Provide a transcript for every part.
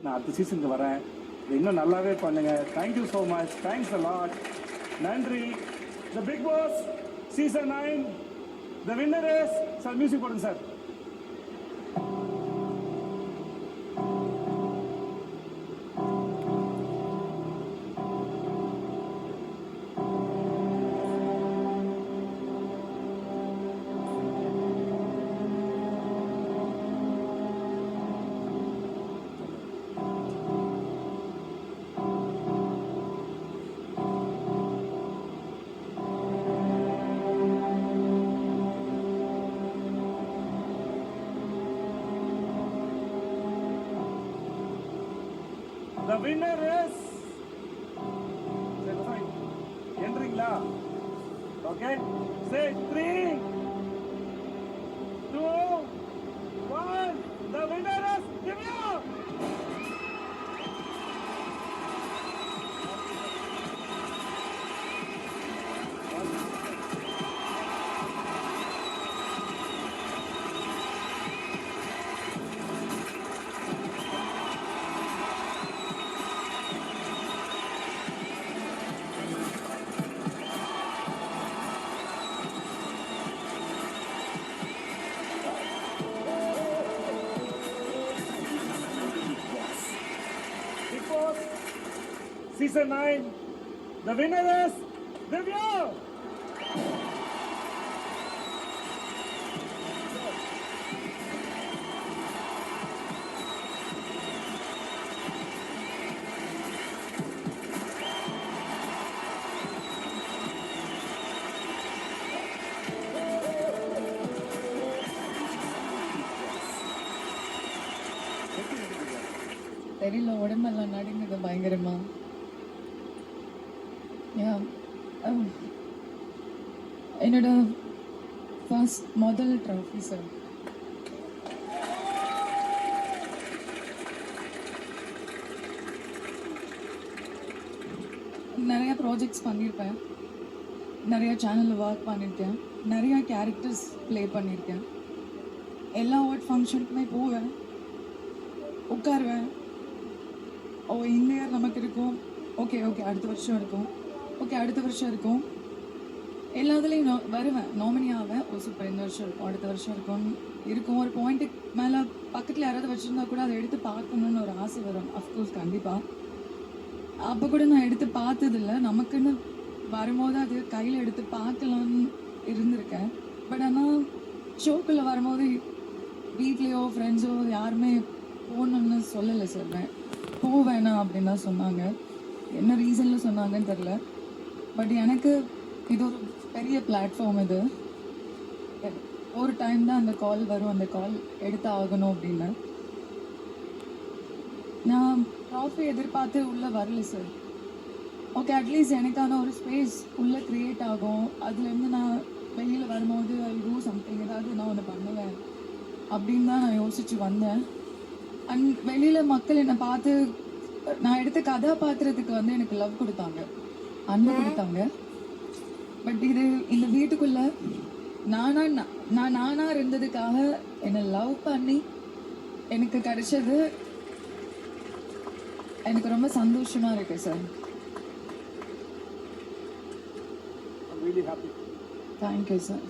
நான் அடுத்த சீசனுக்கு வரேன், இன்னும் நல்லாவே பண்ணுங்க. Thank you so much, thanks a lot, நன்றி. The Bigg Boss season 9, the winner is sir. Music போடுங்க sir. The winner is entering-la. Okay, say 3, 2, 1. The winner is Divya. Because season 9, the winner is Divya. தெரியல, உடம்பெல்லாம் நடுங்குது பயங்கரமா. என்னோட முதல் trophy sir. நிறைய projects பண்ணியிருப்பேன், நிறைய சேனலில் ஒர்க் பண்ணியிருக்கேன், நிறைய கேரக்டர்ஸ் ப்ளே பண்ணியிருக்கேன். எல்லா அவார்ட் ஃபங்க்ஷனுக்குமே போவேன், உட்காருவேன். இந்த இயர் நமக்கு இருக்கும், ஓகே அடுத்த வருஷம் இருக்கும், அடுத்த வருஷம் இருக்கும். எல்லாத்துலேயும் நான் வருவேன், நாமினி ஆவேன். சூப்பர், இந்த வருஷம் இருக்கும், அடுத்த வருஷம் இருக்கும். ஒரு பாயிண்ட்டுக்கு மேலே பக்கத்தில் யாராவது வச்சுருந்தா கூட அதை எடுத்து பார்க்கணுன்னு ஒரு ஆசை வரும். அஃப்கோர்ஸ், கண்டிப்பாக. அப்போ கூட நான் எடுத்து பார்த்ததில்ல. நமக்குன்னு வரும்போது அது கையில் எடுத்து பார்க்கலான்னு இருந்திருக்கேன். பட் ஆனால் ஷோக்குள்ளே வரும்போது வீட்லேயோ ஃப்ரெண்ட்ஸோ யாருமே போகணுன்னு சொல்லலை சார். போவேணாம் அப்படின்னு தான் சொன்னாங்க. என்ன ரீசனில் சொன்னாங்கன்னு தெரில. பட் எனக்கு இது ஒரு பெரிய பிளாட்ஃபார்ம். இது ஒரு டைம் தான் அந்த கால் வரும், அந்த கால் எடுத்து ஆகணும் அப்படின்னு. நான் ட்ராஃபி எதிர்பார்த்து உள்ளே வரல சார். அட்லீஸ்ட் எனக்கான ஒரு ஸ்பேஸ் உள்ளே க்ரியேட் ஆகும். அதுலேருந்து நான் வெளியில் வரும்போது ஐ டூ சம்திங், ஏதாவது நான் ஒன்று பண்ணுவேன் அப்படின்னு தான் நான் யோசித்து வந்தேன். அண்ட் வெளியில் மக்கள் என்னை பார்த்து நான் எடுத்த கதாபாத்திரத்துக்கு எனக்கு லவ் கொடுத்தாங்க, அன்பு கொடுத்தாங்க. பட் இது இந்த வீட்டுக்குள்ளே நானாக இருந்ததுக்காக என்னை லவ் பண்ணி எனக்கு கிடைச்சது எனக்கு ரொம்ப சந்தோஷமாக இருக்குது சார். Thank you sir.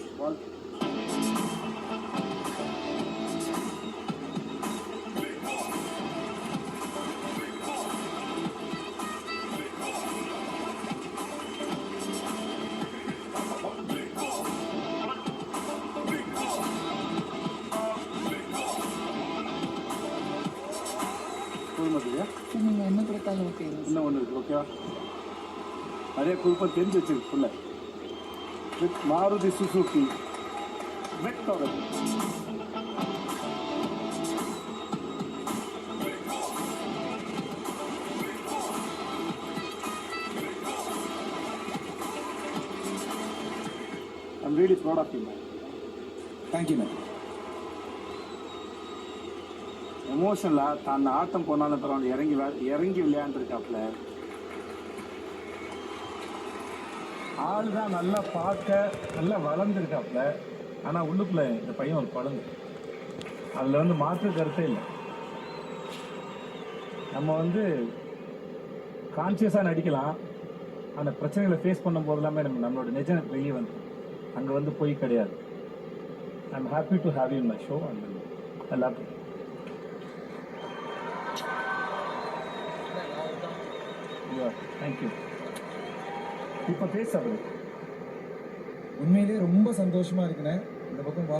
நீங்கள் என்ன கொடுத்தாலும் ஓகே. இன்னும் ஒன்று இருக்குது, ஓகேவா? நிறைய குழுப்பம் தெரிஞ்சு வச்சிருக்கு ஃபுல்ல. With Maruti Suzuki Victor. I'm really proud of you, man. Thank you, man. எமோஷனலாக தான் ஆட்டம் போனாலும் பரவாயில்ல, இறங்கி விளையாண்டுருக்காப்புல. ஆள் தான் நல்லா பார்க்க நல்லா வளர்ந்துருக்காப்புல. ஆனால் உள்ளுக்குள்ள இந்த பையன் ஒரு குழந்தை, அதில் மாற்று கருத்தே இல்லை. நம்ம வந்து கான்சியஸாக நடிக்கலாம், அந்த பிரச்சனைகளை ஃபேஸ் பண்ணும் போதெல்லாமே நம்மளோட நிஜம் வெளியே வந்து அங்கே வந்து போய் கிடையாது. I am happy to have you in my show and I love you. Thank you. இப்போ பேசுறது உண்மையிலேயே ரொம்ப சந்தோஷமா இருக்குண்ணே. இந்த பக்கம்